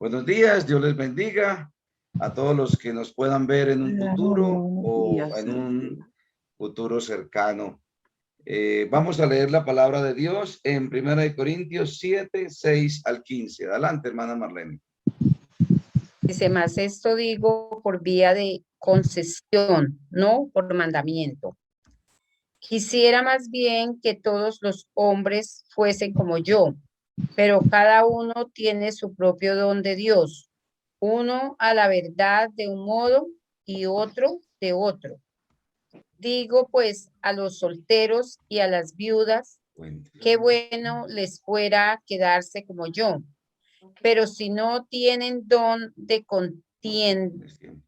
Buenos días, Dios les bendiga a todos los que nos puedan ver en un futuro o en un futuro cercano. Vamos a leer la palabra de Dios en 1 Corintios 7, 6 al 15. Adelante, hermana Marlene. Dice, más esto digo por vía de concesión, no por mandamiento. Quisiera más bien que todos los hombres fuesen como yo, pero cada uno tiene su propio don de Dios, uno a la verdad de un modo y otro de otro. Digo pues a los solteros y a las viudas, qué bueno les fuera quedarse como yo. Pero si no tienen don de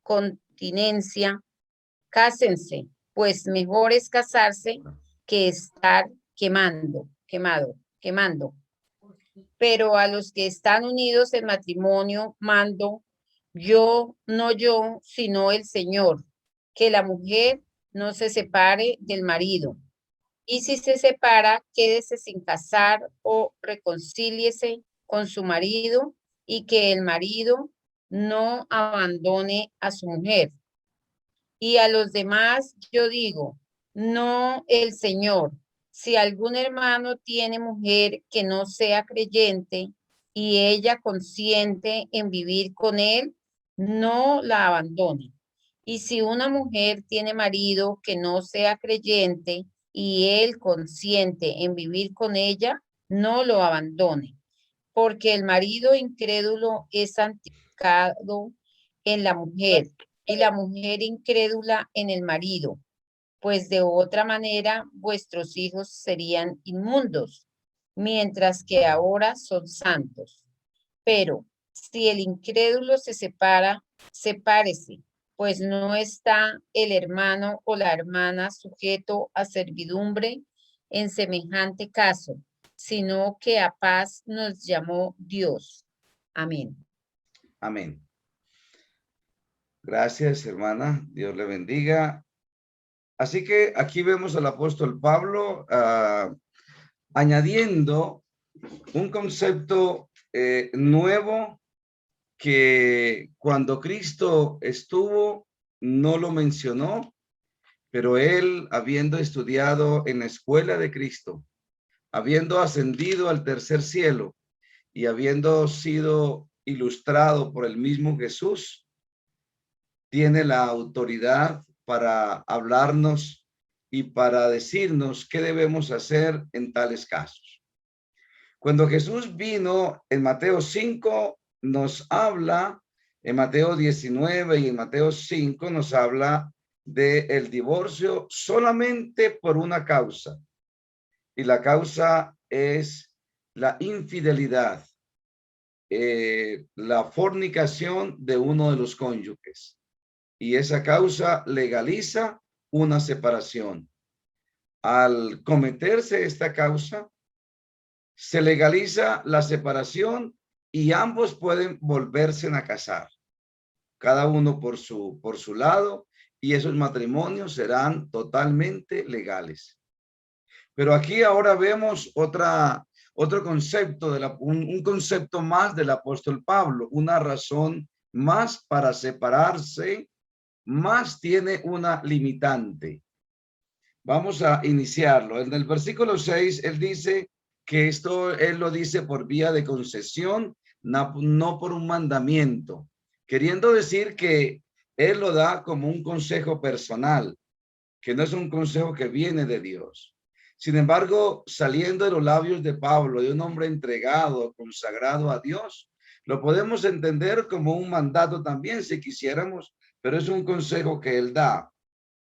continencia, cásense, pues mejor es casarse que estar quemando. Pero a los que están unidos en matrimonio mando, no yo, sino el Señor, que la mujer no se separe del marido. Y si se separa, quédese sin casar o reconcíliese con su marido, y que el marido no abandone a su mujer. Y a los demás yo digo, no el Señor. Si algún hermano tiene mujer que no sea creyente y ella consiente en vivir con él, no la abandone. Y si una mujer tiene marido que no sea creyente y él consiente en vivir con ella, no lo abandone, porque el marido incrédulo es santificado en la mujer y la mujer incrédula en el marido, pues de otra manera vuestros hijos serían inmundos, mientras que ahora son santos. Pero si el incrédulo se separa, sepárese, pues no está el hermano o la hermana sujeto a servidumbre en semejante caso, sino que a paz nos llamó Dios. Amén. Amén. Gracias, hermana. Dios le bendiga. Así que aquí vemos al apóstol Pablo añadiendo un concepto nuevo que cuando Cristo estuvo no lo mencionó, pero él, habiendo estudiado en la escuela de Cristo, habiendo ascendido al tercer cielo y habiendo sido ilustrado por el mismo Jesús, tiene la autoridad para hablarnos y para decirnos qué debemos hacer en tales casos. Cuando Jesús vino en Mateo 5, nos habla, en Mateo 19 y en Mateo 5 nos habla del divorcio solamente por una causa. Y la causa es la infidelidad, la fornicación de uno de los cónyuges. Y esa causa legaliza una separación. Al cometerse esta causa, se legaliza la separación y ambos pueden volverse a casar, cada uno por su lado, y esos matrimonios serán totalmente legales. Pero aquí ahora vemos otro concepto, un concepto más del apóstol Pablo, una razón más para separarse, más tiene una limitante. Vamos a iniciarlo. En el versículo 6, él dice que esto, él lo dice por vía de concesión, no por un mandamiento, queriendo decir que él lo da como un consejo personal, que no es un consejo que viene de Dios. Sin embargo, saliendo de los labios de Pablo, de un hombre entregado, consagrado a Dios, lo podemos entender como un mandato también, si quisiéramos, pero es un consejo que él da.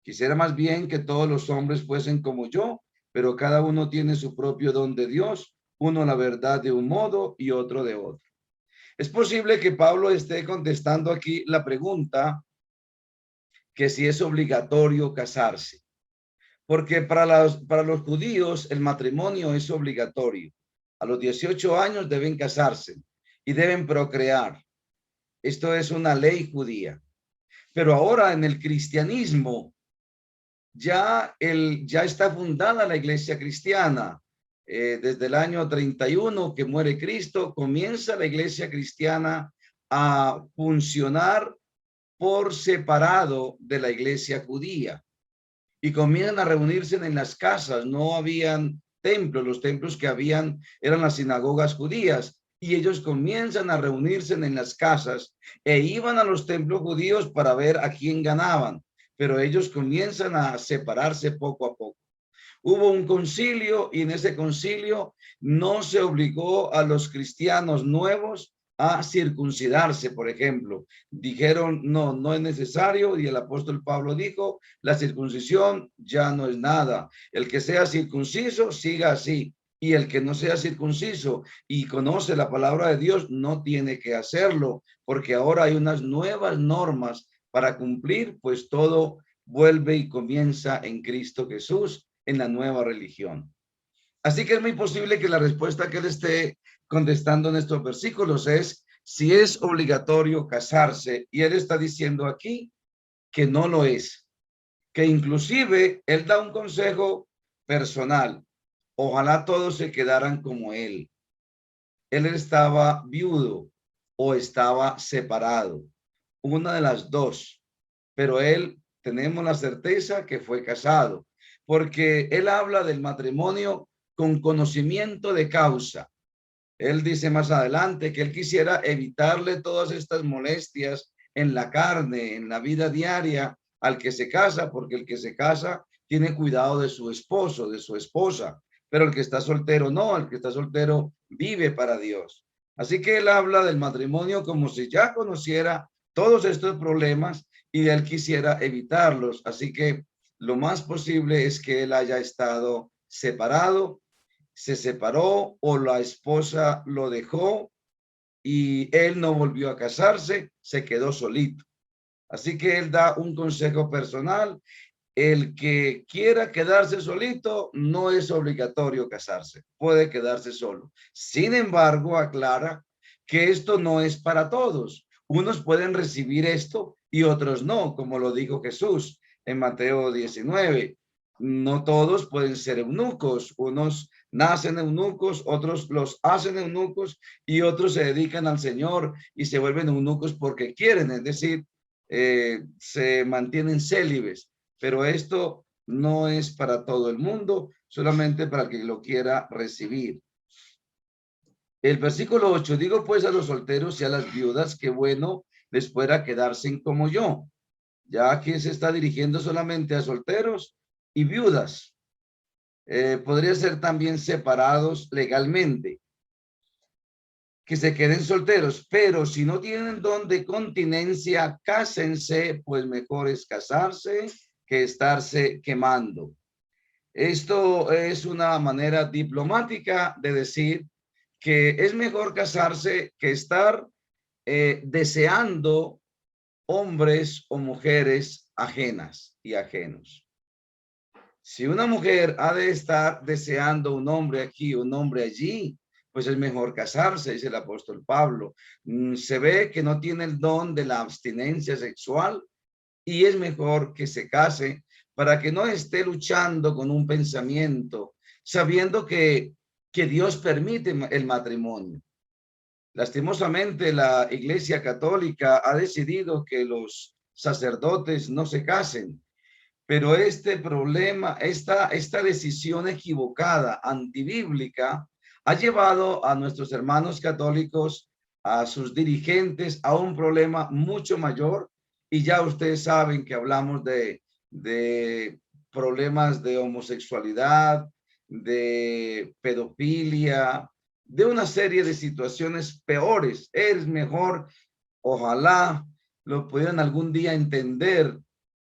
Quisiera más bien que todos los hombres fuesen como yo, pero cada uno tiene su propio don de Dios, uno la verdad de un modo y otro de otro. Es posible que Pablo esté contestando aquí la pregunta que si es obligatorio casarse, porque para los judíos el matrimonio es obligatorio. A los 18 años deben casarse y deben procrear. Esto es una ley judía. Pero ahora en el cristianismo ya está fundada la iglesia cristiana. Desde el año 31 que muere Cristo, comienza la iglesia cristiana a funcionar por separado de la iglesia judía y comienzan a reunirse en las casas. No habían templos, los templos que habían eran las sinagogas judías, y ellos comienzan a reunirse en las casas e iban a los templos judíos para ver a quién ganaban, pero ellos comienzan a separarse poco a poco. Hubo un concilio y en ese concilio no se obligó a los cristianos nuevos a circuncidarse, por ejemplo. Dijeron, no, no es necesario, y el apóstol Pablo dijo, la circuncisión ya no es nada. El que sea circunciso, siga así. Y el que no sea circunciso y conoce la palabra de Dios, no tiene que hacerlo, porque ahora hay unas nuevas normas para cumplir, pues todo vuelve y comienza en Cristo Jesús, en la nueva religión. Así que es muy posible que la respuesta que él esté contestando en estos versículos es si es obligatorio casarse, y él está diciendo aquí que no lo es, que inclusive él da un consejo personal. Ojalá todos se quedaran como él. Él estaba viudo o estaba separado, una de las dos, pero él tenemos la certeza que fue casado, porque él habla del matrimonio con conocimiento de causa. Él dice más adelante que él quisiera evitarle todas estas molestias en la carne, en la vida diaria al que se casa, porque el que se casa tiene cuidado de su esposo, de su esposa, pero el que está soltero no, el que está soltero vive para Dios. Así que él habla del matrimonio como si ya conociera todos estos problemas y él quisiera evitarlos. Así que lo más posible es que él haya estado separado, se separó o la esposa lo dejó y él no volvió a casarse, se quedó solito. Así que él da un consejo personal. El que quiera quedarse solito, no es obligatorio casarse, puede quedarse solo. Sin embargo, aclara que esto no es para todos. Unos pueden recibir esto y otros no, como lo dijo Jesús en Mateo 19. No todos pueden ser eunucos, unos nacen eunucos, otros los hacen eunucos y otros se dedican al Señor y se vuelven eunucos porque quieren, es decir, se mantienen célibes, pero esto no es para todo el mundo, solamente para el que lo quiera recibir. El versículo 8, digo pues a los solteros y a las viudas que bueno les pueda quedarse como yo. Ya aquí se está dirigiendo solamente a solteros y viudas. Podría ser también separados legalmente, que se queden solteros, pero si no tienen don de continencia, cásense, pues mejor es casarse que estarse quemando. Esto es una manera diplomática de decir que es mejor casarse que estar deseando hombres o mujeres ajenas y ajenos. Si una mujer ha de estar deseando un hombre aquí, un hombre allí, pues es mejor casarse, dice el apóstol Pablo. Se ve que no tiene el don de la abstinencia sexual y es mejor que se case para que no esté luchando con un pensamiento, sabiendo que Dios permite el matrimonio. Lastimosamente, la Iglesia Católica ha decidido que los sacerdotes no se casen, pero este problema, esta decisión equivocada, antibíblica, ha llevado a nuestros hermanos católicos, a sus dirigentes, a un problema mucho mayor. Y ya ustedes saben que hablamos de problemas de homosexualidad, de pedofilia, de una serie de situaciones peores. Es mejor, ojalá lo pudieran algún día entender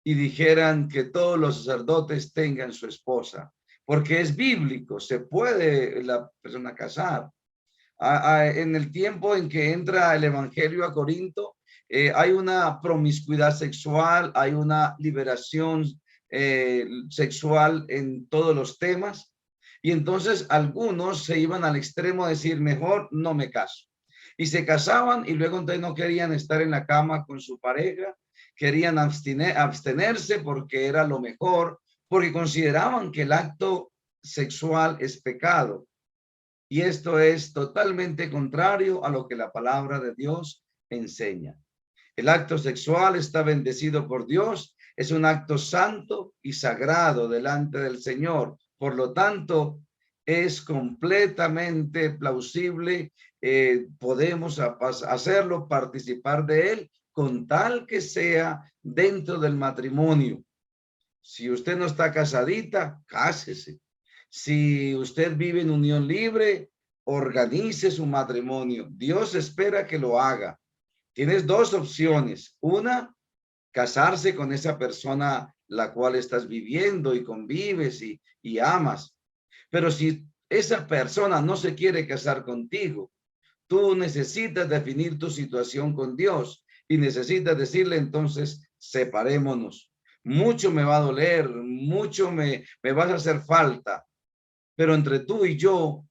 y dijeran que todos los sacerdotes tengan su esposa, porque es bíblico, se puede la persona casar. En el tiempo en que entra el evangelio a Corinto, hay una promiscuidad sexual, hay una liberación sexual en todos los temas, y entonces algunos se iban al extremo de decir, mejor no me caso. Y se casaban y luego entonces no querían estar en la cama con su pareja, querían abstenerse porque era lo mejor, porque consideraban que el acto sexual es pecado. Y esto es totalmente contrario a lo que la palabra de Dios enseña. El acto sexual está bendecido por Dios, es un acto santo y sagrado delante del Señor. Por lo tanto, es completamente plausible, podemos hacerlo, participar de él, con tal que sea dentro del matrimonio. Si usted no está casadita, cásese. Si usted vive en unión libre, organice su matrimonio. Dios espera que lo haga. Tienes dos opciones. Una, casarse con esa persona la cual estás viviendo y convives y amas. Pero si esa persona no se quiere casar contigo, tú necesitas definir tu situación con Dios y necesitas decirle entonces, separémonos. Mucho me va a doler, mucho me vas a hacer falta, pero entre tú y yo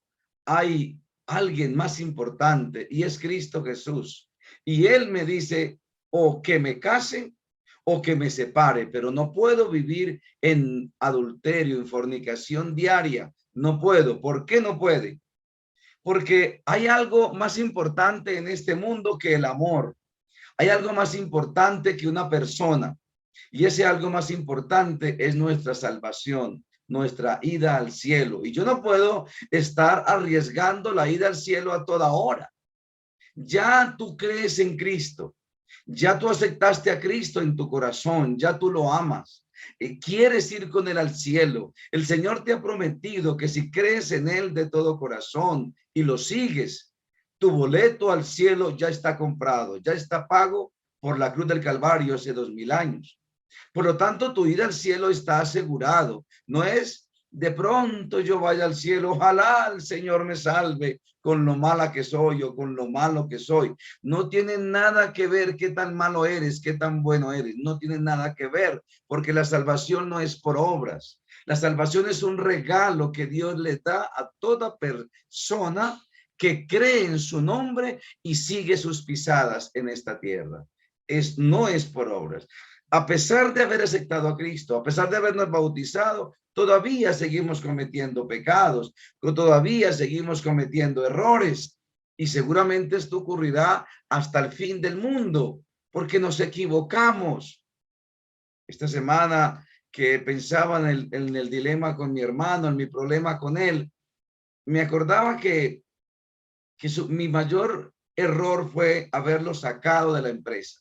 hay alguien más importante y es Cristo Jesús. Y Él me dice, o que me case o que me separe, pero no puedo vivir en adulterio, en fornicación diaria. No puedo. ¿Por qué no puede? Porque hay algo más importante en este mundo que el amor. Hay algo más importante que una persona. Y ese algo más importante es nuestra salvación, nuestra ida al cielo. Y yo no puedo estar arriesgando la ida al cielo a toda hora. Ya tú crees en Cristo. Ya tú aceptaste a Cristo en tu corazón. Ya tú lo amas. Quieres ir con él al cielo. El Señor te ha prometido que si crees en él de todo corazón y lo sigues, tu boleto al cielo ya está comprado, ya está pago por la cruz del Calvario hace 2000 años. Por lo tanto, tu ida al cielo está asegurado. No es de pronto yo vaya al cielo, ojalá el Señor me salve con lo mala que soy o con lo malo que soy. No tiene nada que ver qué tan malo eres, qué tan bueno eres. No tiene nada que ver, porque la salvación no es por obras. La salvación es un regalo que Dios le da a toda persona que cree en su nombre y sigue sus pisadas en esta tierra. No es por obras. A pesar de haber aceptado a Cristo, a pesar de habernos bautizado, todavía seguimos cometiendo pecados, todavía seguimos cometiendo errores y seguramente esto ocurrirá hasta el fin del mundo porque nos equivocamos. Esta semana que pensaba en el dilema con mi hermano, en mi problema con él, me acordaba que mi mayor error fue haberlo sacado de la empresa.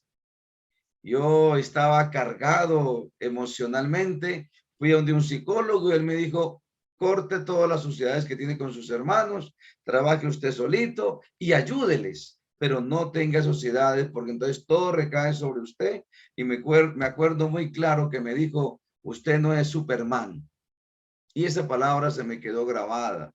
Yo estaba cargado emocionalmente, fui a donde un psicólogo y él me dijo, corte todas las sociedades que tiene con sus hermanos, trabaje usted solito y ayúdeles, pero no tenga sociedades porque entonces todo recae sobre usted. Y me acuerdo muy claro que me dijo, usted no es Superman. Y esa palabra se me quedó grabada.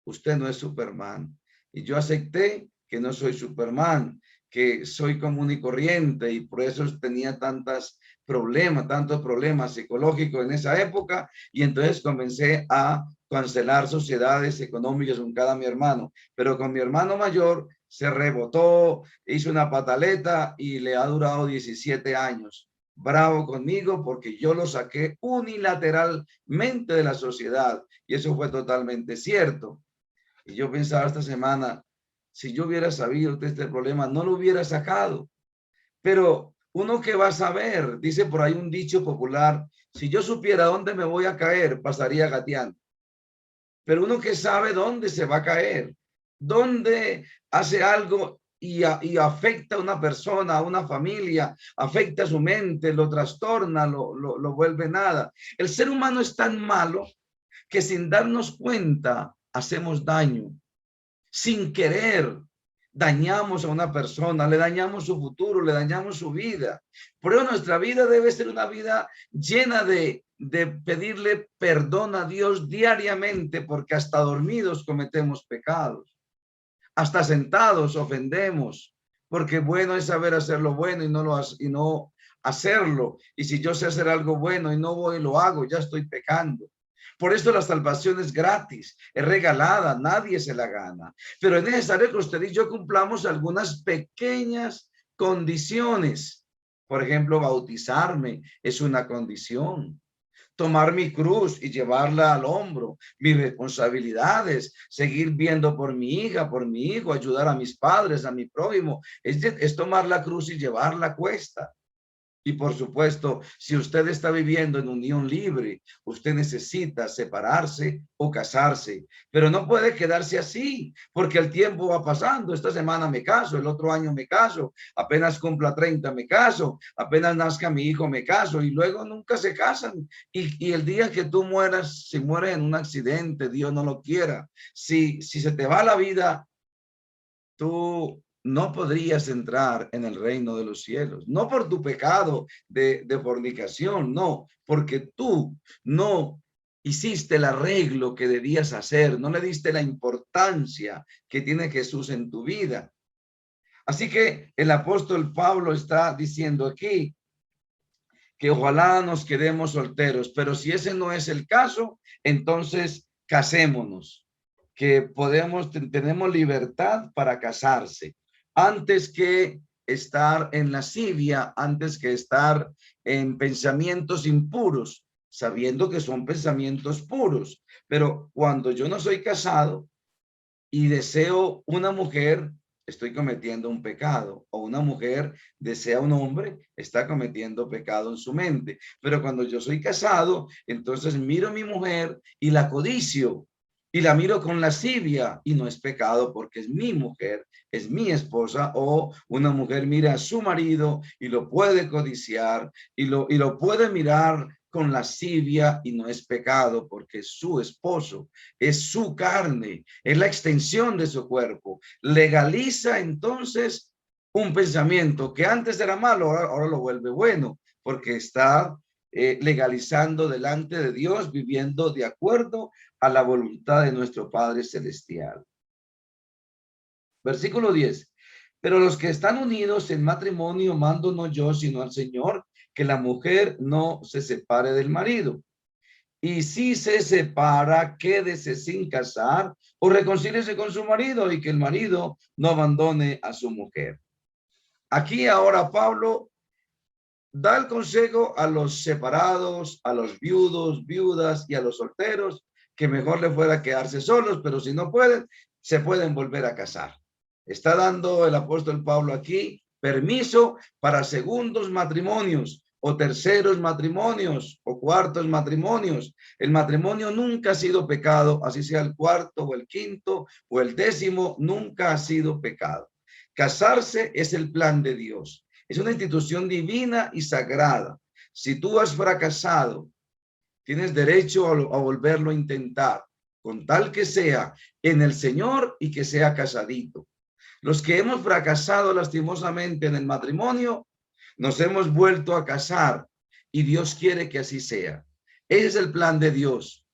Usted no es Superman. Y yo acepté que no soy Superman, que soy común y corriente y por eso tenía tantos problemas psicológicos en esa época y entonces comencé a cancelar sociedades económicas con cada mi hermano, pero con mi hermano mayor se rebotó, hizo una pataleta y le ha durado 17 años. Bravo conmigo porque yo lo saqué unilateralmente de la sociedad y eso fue totalmente cierto. Y yo pensaba esta semana, si yo hubiera sabido de este problema, no lo hubiera sacado. Pero uno que va a saber, dice por ahí un dicho popular, si yo supiera dónde me voy a caer, pasaría gateando. Pero uno que sabe dónde se va a caer, dónde hace algo y afecta a una persona, a una familia, afecta a su mente, lo trastorna, lo vuelve nada. El ser humano es tan malo que sin darnos cuenta hacemos daño. Sin querer, dañamos a una persona, le dañamos su futuro, le dañamos su vida. Por eso nuestra vida debe ser una vida llena de pedirle perdón a Dios diariamente, porque hasta dormidos cometemos pecados. Hasta sentados ofendemos, porque bueno es saber hacer lo bueno y no hacerlo. Y si yo sé hacer algo bueno y no voy y lo hago, ya estoy pecando. Por eso la salvación es gratis, es regalada, nadie se la gana. Pero es necesario que usted y yo cumplamos algunas pequeñas condiciones. Por ejemplo, bautizarme es una condición. tomar mi cruz y llevarla al hombro, mis responsabilidades, seguir viendo por mi hija, por mi hijo, ayudar a mis padres, a mi prójimo, es tomar la cruz y llevarla a cuesta. Y por supuesto, si usted está viviendo en unión libre, usted necesita separarse o casarse, pero no puede quedarse así, porque el tiempo va pasando. Esta semana me caso, el otro año me caso, apenas cumpla 30 me caso, apenas nazca mi hijo me caso y luego nunca se casan. Y el día que tú mueras, si mueres en un accidente, Dios no lo quiera, si se te va la vida, tú no podrías entrar en el reino de los cielos, no por tu pecado de fornicación, no, porque tú no hiciste el arreglo que debías hacer, no le diste la importancia que tiene Jesús en tu vida. Así que el apóstol Pablo está diciendo aquí que ojalá nos quedemos solteros, pero si ese no es el caso, entonces casémonos, que tenemos libertad para casarse, antes que estar en lascivia, antes que estar en pensamientos impuros, sabiendo que son pensamientos puros. Pero cuando yo no soy casado y deseo una mujer, estoy cometiendo un pecado, o una mujer desea un hombre, está cometiendo pecado en su mente. Pero cuando yo soy casado, entonces miro a mi mujer y la codicio y la miro con lascivia y no es pecado porque es mi mujer, es mi esposa. O una mujer mira a su marido y lo puede codiciar y lo puede mirar con lascivia y no es pecado porque es su esposo, es su carne, es la extensión de su cuerpo. Legaliza entonces un pensamiento que antes era malo, ahora lo vuelve bueno, porque está legalizando delante de Dios, viviendo de acuerdo a la voluntad de nuestro Padre Celestial. Versículo 10. Pero los que están unidos en matrimonio mando no yo, sino al Señor, que la mujer no se separe del marido. Y si se separa, quédese sin casar o reconcíliese con su marido y que el marido no abandone a su mujer. Aquí ahora Pablo da el consejo a los separados, a los viudos, viudas y a los solteros, que mejor le fuera quedarse solos, pero si no pueden, se pueden volver a casar. Está dando el apóstol Pablo aquí permiso para segundos matrimonios o terceros matrimonios o cuartos matrimonios. El matrimonio nunca ha sido pecado, así sea el cuarto o el quinto o el décimo, nunca ha sido pecado. Casarse es el plan de Dios. Es una institución divina y sagrada. Si tú has fracasado, tienes derecho a volverlo a intentar, con tal que sea en el Señor y que sea casadito. Los que hemos fracasado lastimosamente en el matrimonio, nos hemos vuelto a casar y Dios quiere que así sea. Ese es el plan de Dios.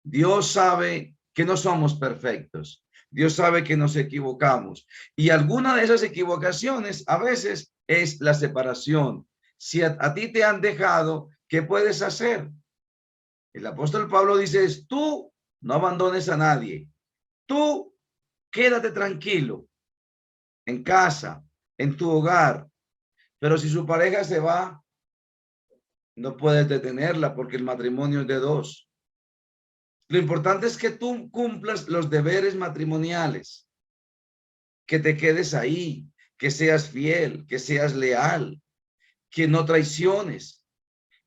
Dios sabe que no somos perfectos. Dios sabe que nos equivocamos. Y alguna de esas equivocaciones a veces es la separación. Si a ti te han dejado, ¿qué puedes hacer? El apóstol Pablo dice, tú no abandones a nadie. Tú quédate tranquilo en casa, en tu hogar. Pero si su pareja se va, no puedes detenerla porque el matrimonio es de dos. Lo importante es que tú cumplas los deberes matrimoniales, que te quedes ahí, que seas fiel, que seas leal, que no traiciones,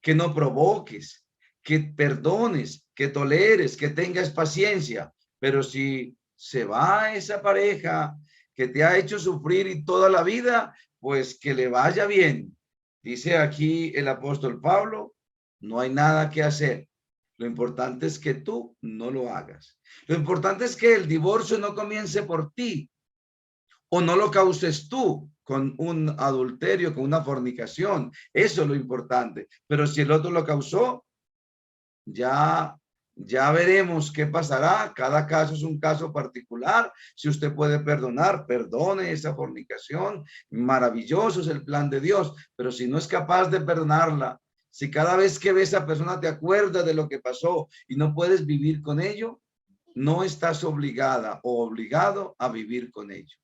que no provoques, que perdones, que toleres, que tengas paciencia. Pero si se va esa pareja que te ha hecho sufrir y toda la vida, pues que le vaya bien. Dice aquí el apóstol Pablo, no hay nada que hacer. Lo importante es que tú no lo hagas. Lo importante es que el divorcio no comience por ti o no lo causes tú con un adulterio, con una fornicación. Eso es lo importante. Pero si el otro lo causó, ya veremos qué pasará. Cada caso es un caso particular. Si usted puede perdonar, perdone esa fornicación. Maravilloso es el plan de Dios. Pero si no es capaz de perdonarla, si cada vez que ves a esa persona te acuerdas de lo que pasó y no puedes vivir con ello, no estás obligada o obligado a vivir con ello.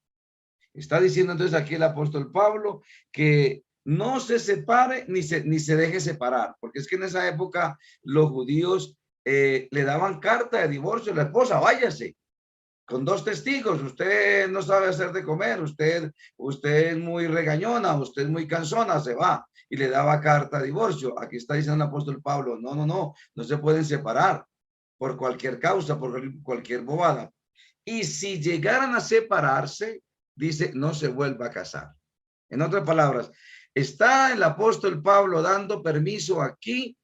Está diciendo entonces aquí el apóstol Pablo que no se separe ni se deje separar, porque es que en esa época los judíos le daban carta de divorcio a la esposa, váyase, con 2 testigos, usted no sabe hacer de comer, usted es muy regañona, usted es muy cansona, se va, y le daba carta de divorcio. Aquí está diciendo el apóstol Pablo, no se pueden separar por cualquier causa, por cualquier bobada. Y si llegaran a separarse, dice, no se vuelva a casar. En otras palabras, está el apóstol Pablo dando permiso aquí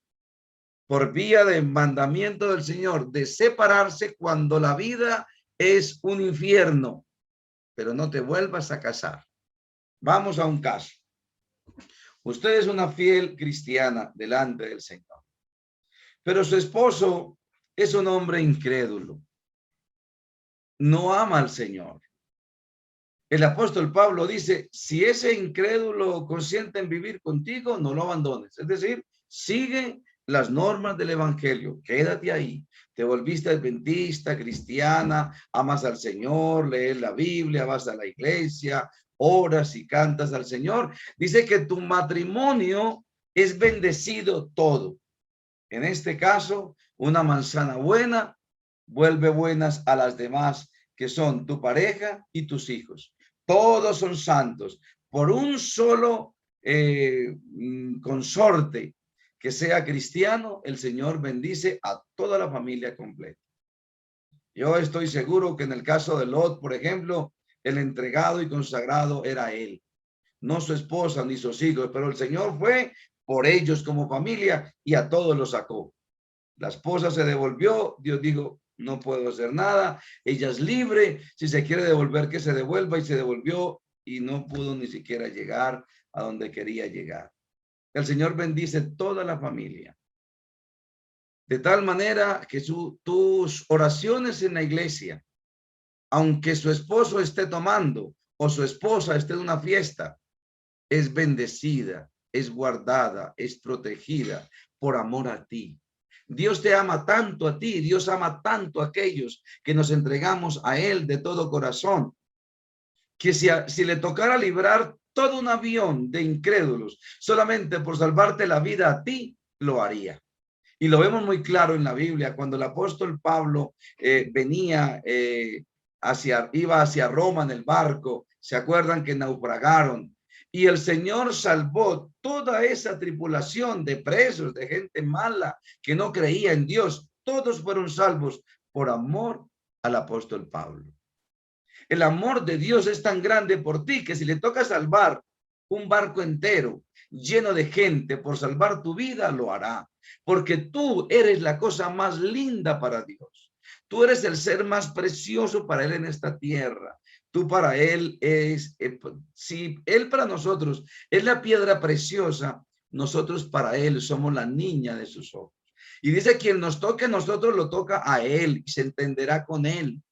por vía de mandamiento del Señor de separarse cuando la vida es un infierno, pero no te vuelvas a casar. Vamos a un caso. Usted es una fiel cristiana delante del Señor, pero su esposo es un hombre incrédulo. No ama al Señor. El apóstol Pablo dice, si ese incrédulo consiente en vivir contigo, no lo abandones. Es decir, sigue las normas del evangelio, quédate ahí. Te volviste adventista, cristiana, amas al Señor, lees la Biblia, vas a la iglesia, oras y cantas al Señor. Dice que tu matrimonio es bendecido todo. En este caso, una manzana buena vuelve buenas a las demás, que son tu pareja y tus hijos. Todos son santos. Por un solo consorte que sea cristiano, el Señor bendice a toda la familia completa. Yo estoy seguro que en el caso de Lot, por ejemplo, el entregado y consagrado era él, no su esposa ni sus hijos, pero el Señor fue por ellos como familia y a todos los sacó. La esposa se devolvió, Dios dijo, no puedo hacer nada, ella es libre, si se quiere devolver que se devuelva, y se devolvió y no pudo ni siquiera llegar a donde quería llegar. El Señor bendice toda la familia, de tal manera que tus oraciones en la iglesia, aunque su esposo esté tomando o su esposa esté en una fiesta, es bendecida, es guardada, es protegida por amor a ti. Dios te ama tanto a ti, Dios ama tanto a aquellos que nos entregamos a Él de todo corazón, que si le tocara librar todo un avión de incrédulos solamente por salvarte la vida a ti, lo haría. Y lo vemos muy claro en la Biblia, cuando el apóstol Pablo iba hacia Roma en el barco, ¿se acuerdan que naufragaron? Y el Señor salvó toda esa tripulación de presos, de gente mala que no creía en Dios. Todos fueron salvos por amor al apóstol Pablo. El amor de Dios es tan grande por ti que si le toca salvar un barco entero lleno de gente por salvar tu vida, lo hará. Porque tú eres la cosa más linda para Dios. Tú eres el ser más precioso para Él en esta tierra. Tú para Él si Él para nosotros es la piedra preciosa, nosotros para Él somos la niña de sus ojos. Y dice, quien nos toque a nosotros, lo toca a Él y se entenderá con Él.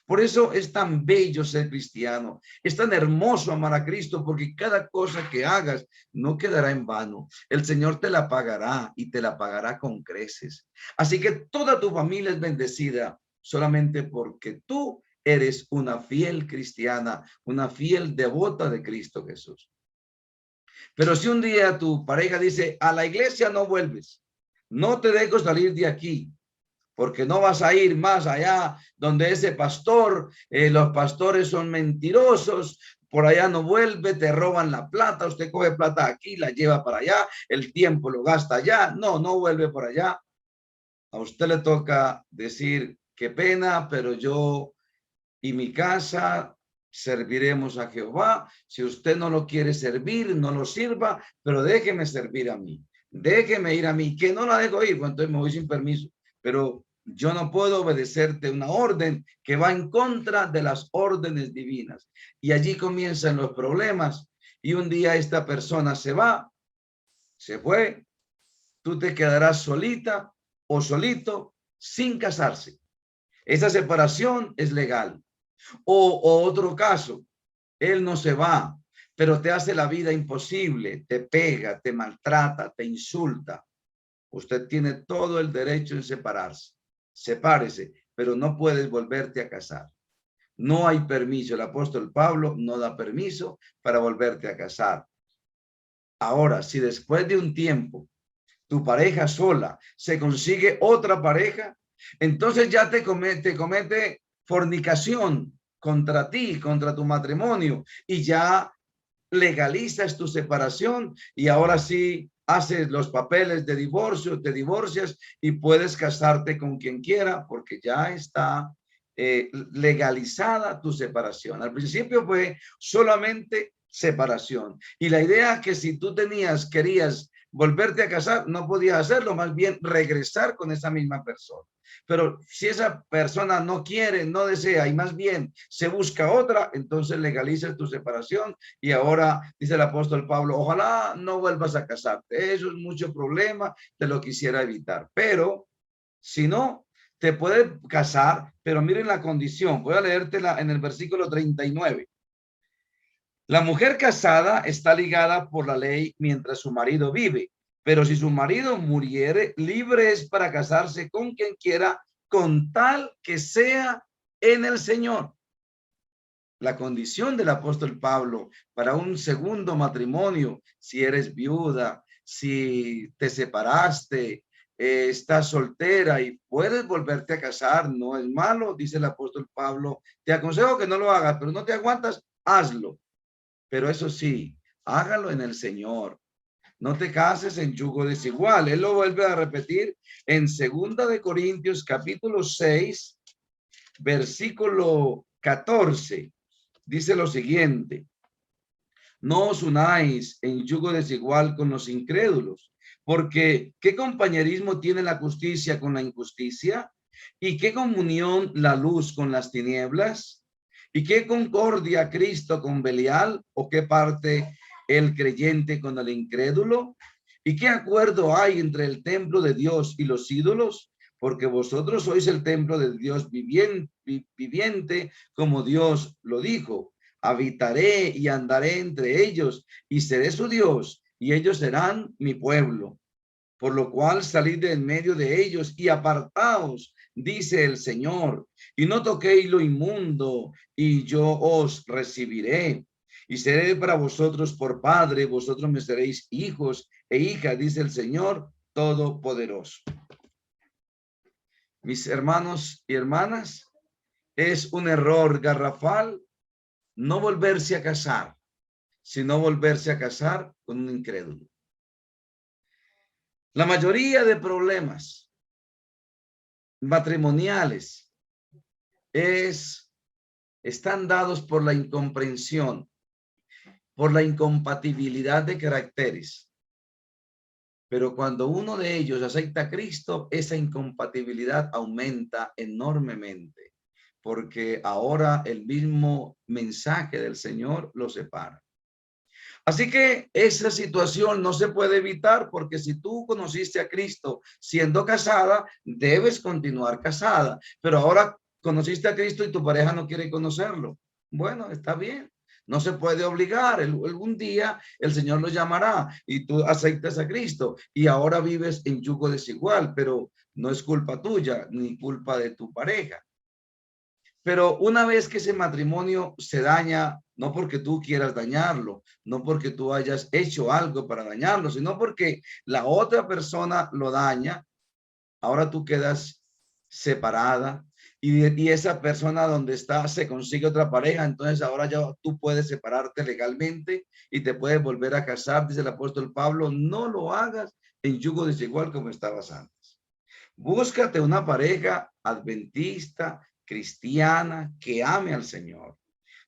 Por eso es tan bello ser cristiano, es tan hermoso amar a Cristo, porque cada cosa que hagas no quedará en vano. El Señor te la pagará y te la pagará con creces. Así que toda tu familia es bendecida solamente porque tú eres una fiel cristiana, una fiel devota de Cristo Jesús. Pero si un día tu pareja dice, a la iglesia no vuelves, no te dejo salir de aquí, porque no vas a ir más allá donde ese pastor, los pastores son mentirosos, por allá no vuelve, te roban la plata, usted coge plata aquí, la lleva para allá, el tiempo lo gasta allá, no vuelve por allá. A usted le toca decir, qué pena, pero yo y mi casa serviremos a Jehová. Si usted no lo quiere servir, no lo sirva, pero déjeme servir a mí, déjeme ir a mí, que no la dejo ir, pues entonces me voy sin permiso. Pero yo no puedo obedecerte una orden que va en contra de las órdenes divinas. Y allí comienzan los problemas. Y un día esta persona se va, se fue, tú te quedarás solita o solito sin casarse. Esa separación es legal. O otro caso, él no se va, pero te hace la vida imposible, te pega, te maltrata, te insulta. Usted tiene todo el derecho en separarse. Sepárese, pero no puedes volverte a casar. No hay permiso. El apóstol Pablo no da permiso para volverte a casar. Ahora, si después de un tiempo tu pareja sola se consigue otra pareja, entonces ya te comete fornicación contra ti, contra tu matrimonio, y ya legalizas tu separación y ahora sí haces los papeles de divorcio, te divorcias y puedes casarte con quien quiera porque ya está legalizada tu separación. Al principio fue solamente separación y la idea que si tú querías volverte a casar, no podías hacerlo, más bien regresar con esa misma persona. Pero si esa persona no quiere, no desea y más bien se busca otra, entonces legalizas tu separación y ahora dice el apóstol Pablo, ojalá no vuelvas a casarte. Eso es mucho problema, te lo quisiera evitar. Pero si no, te puedes casar, pero miren la condición. Voy a leértela en el versículo 39. La mujer casada está ligada por la ley mientras su marido vive, pero si su marido muriere, libre es para casarse con quien quiera, con tal que sea en el Señor. La condición del apóstol Pablo para un segundo matrimonio, si eres viuda, si te separaste, estás soltera y puedes volverte a casar, no es malo, dice el apóstol Pablo. Te aconsejo que no lo hagas, pero no te aguantas, hazlo. Pero eso sí, hágalo en el Señor. No te cases en yugo desigual. Él lo vuelve a repetir en 2 Corintios capítulo 6, versículo 14. Dice lo siguiente: no os unáis en yugo desigual con los incrédulos, porque ¿qué compañerismo tiene la justicia con la injusticia? ¿Y qué comunión la luz con las tinieblas? ¿Y qué concordia Cristo con Belial? ¿O qué parte el creyente con el incrédulo? ¿Y qué acuerdo hay entre el templo de Dios y los ídolos? Porque vosotros sois el templo de Dios viviente, como Dios lo dijo. Habitaré y andaré entre ellos y seré su Dios y ellos serán mi pueblo. Por lo cual salid de en medio de ellos y apartaos, dice el Señor, y no toquéis lo inmundo, y yo os recibiré. Y seré para vosotros por padre, vosotros me seréis hijos e hijas, dice el Señor Todopoderoso. Mis hermanos y hermanas, es un error garrafal no volverse a casar, sino volverse a casar con un incrédulo. La mayoría de problemas matrimoniales están dados por la incomprensión, por la incompatibilidad de caracteres. Pero cuando uno de ellos acepta a Cristo, esa incompatibilidad aumenta enormemente, porque ahora el mismo mensaje del Señor los separa. Así que esa situación no se puede evitar, porque si tú conociste a Cristo siendo casada, debes continuar casada. Pero ahora conociste a Cristo y tu pareja no quiere conocerlo. Bueno, está bien. No se puede obligar. Algún día el Señor lo llamará y tú aceptas a Cristo y ahora vives en yugo desigual, pero no es culpa tuya ni culpa de tu pareja. Pero una vez que ese matrimonio se daña, no porque tú quieras dañarlo, no porque tú hayas hecho algo para dañarlo, sino porque la otra persona lo daña, ahora tú quedas separada y esa persona donde está se consigue otra pareja, entonces ahora ya tú puedes separarte legalmente y te puedes volver a casar, dice el apóstol Pablo, no lo hagas en yugo desigual como estabas antes. Búscate una pareja adventista, cristiana, que ame al Señor.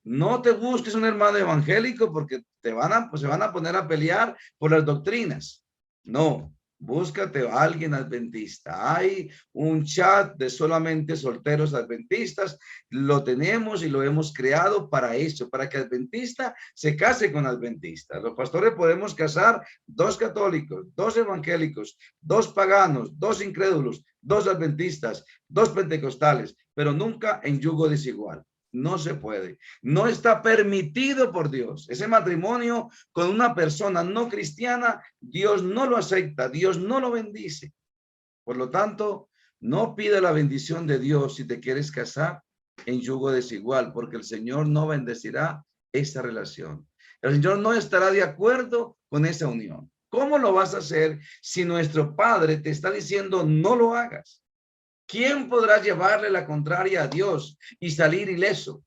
No te busques un hermano evangélico porque se van a poner a pelear por las doctrinas. No, búscate a alguien adventista. Hay un chat de solamente solteros adventistas. Lo tenemos y lo hemos creado para eso, para que adventista se case con adventista. Los pastores podemos casar 2 católicos, 2 evangélicos, 2 paganos, 2 incrédulos, 2 adventistas, 2 pentecostales, pero nunca en yugo desigual. No se puede. No está permitido por Dios. Ese matrimonio con una persona no cristiana, Dios no lo acepta, Dios no lo bendice. Por lo tanto, no pide la bendición de Dios si te quieres casar en yugo desigual, porque el Señor no bendecirá esa relación. El Señor no estará de acuerdo con esa unión. ¿Cómo lo vas a hacer si nuestro Padre te está diciendo no lo hagas? ¿Quién podrá llevarle la contraria a Dios y salir ileso?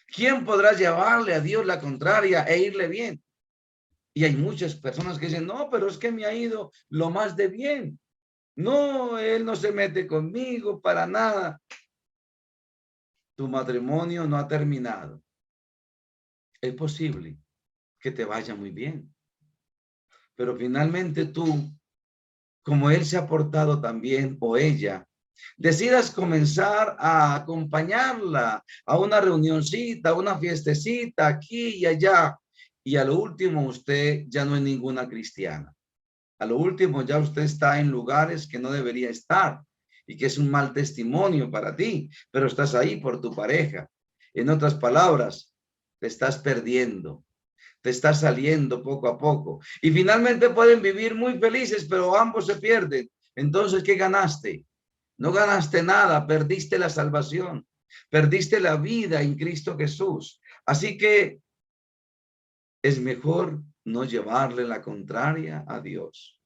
¿Quién podrá llevarle a Dios la contraria e irle bien? Y hay muchas personas que dicen, no, pero es que me ha ido lo más de bien. No, él no se mete conmigo para nada. Tu matrimonio no ha terminado. Es posible que te vaya muy bien. Pero finalmente tú, como él se ha portado también, o ella, decidas comenzar a acompañarla a una reunioncita, a una fiestecita aquí y allá. Y a lo último, usted ya no es ninguna cristiana. A lo último, ya usted está en lugares que no debería estar y que es un mal testimonio para ti, pero estás ahí por tu pareja. En otras palabras, te estás perdiendo, te estás saliendo poco a poco. Y finalmente pueden vivir muy felices, pero ambos se pierden. Entonces, ¿qué ganaste? No ganaste nada, perdiste la salvación, perdiste la vida en Cristo Jesús. Así que es mejor no llevarle la contraria a Dios.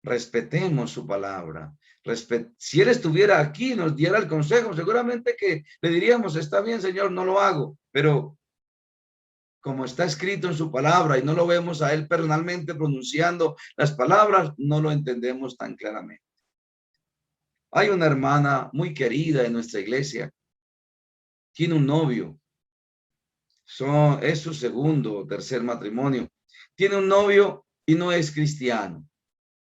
Respetemos su palabra. Si él estuviera aquí, nos diera el consejo, seguramente que le diríamos, está bien, Señor, no lo hago, pero como está escrito en su palabra y no lo vemos a él personalmente pronunciando las palabras, no lo entendemos tan claramente. Hay una hermana muy querida en nuestra iglesia, tiene un novio, es su segundo o tercer matrimonio, tiene un novio y no es cristiano.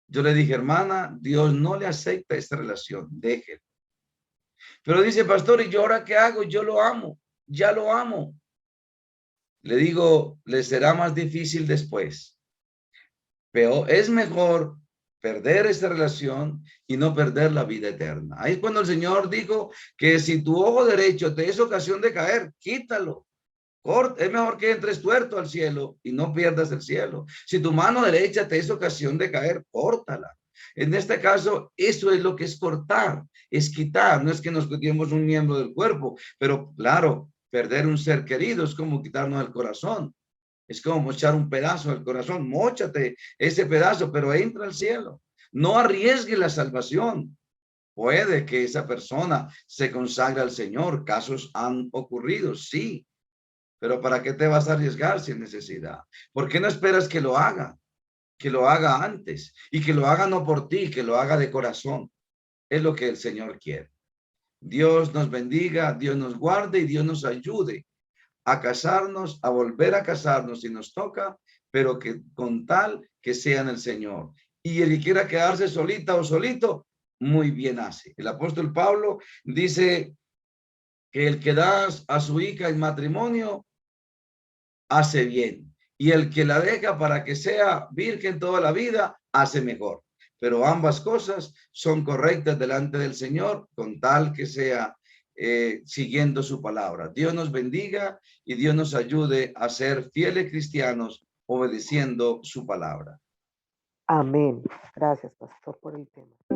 Yo le dije, hermana, Dios no le acepta esta relación, déjelo. Pero dice, pastor, ¿y yo ahora qué hago? Yo lo amo, ya lo amo. Le digo, le será más difícil después. Pero es mejor perder esta relación y no perder la vida eterna. Ahí es cuando el Señor dijo que si tu ojo derecho te es ocasión de caer, quítalo. Es mejor que entres tuerto al cielo y no pierdas el cielo. Si tu mano derecha te es ocasión de caer, córtala. En este caso, eso es lo que es cortar, es quitar. No es que nos quitemos un miembro del cuerpo, pero claro, perder un ser querido es como quitarnos el corazón. Es como mochar un pedazo del corazón. Móchate ese pedazo, pero entra al cielo. No arriesgue la salvación. Puede que esa persona se consagre al Señor. Casos han ocurrido, sí. Pero ¿para qué te vas a arriesgar sin necesidad? ¿Por qué no esperas que lo haga? Que lo haga antes y que lo haga no por ti, que lo haga de corazón. Es lo que el Señor quiere. Dios nos bendiga, Dios nos guarde y Dios nos ayude a casarnos, a volver a casarnos si nos toca, pero que con tal que sea en el Señor. Y el que quiera quedarse solita o solito, muy bien hace. El apóstol Pablo dice que el que da a su hija en matrimonio hace bien. Y el que la deja para que sea virgen toda la vida, hace mejor. Pero ambas cosas son correctas delante del Señor, con tal que sea siguiendo su palabra. Dios nos bendiga y Dios nos ayude a ser fieles cristianos obedeciendo su palabra. Amén. Gracias, pastor, por el tema.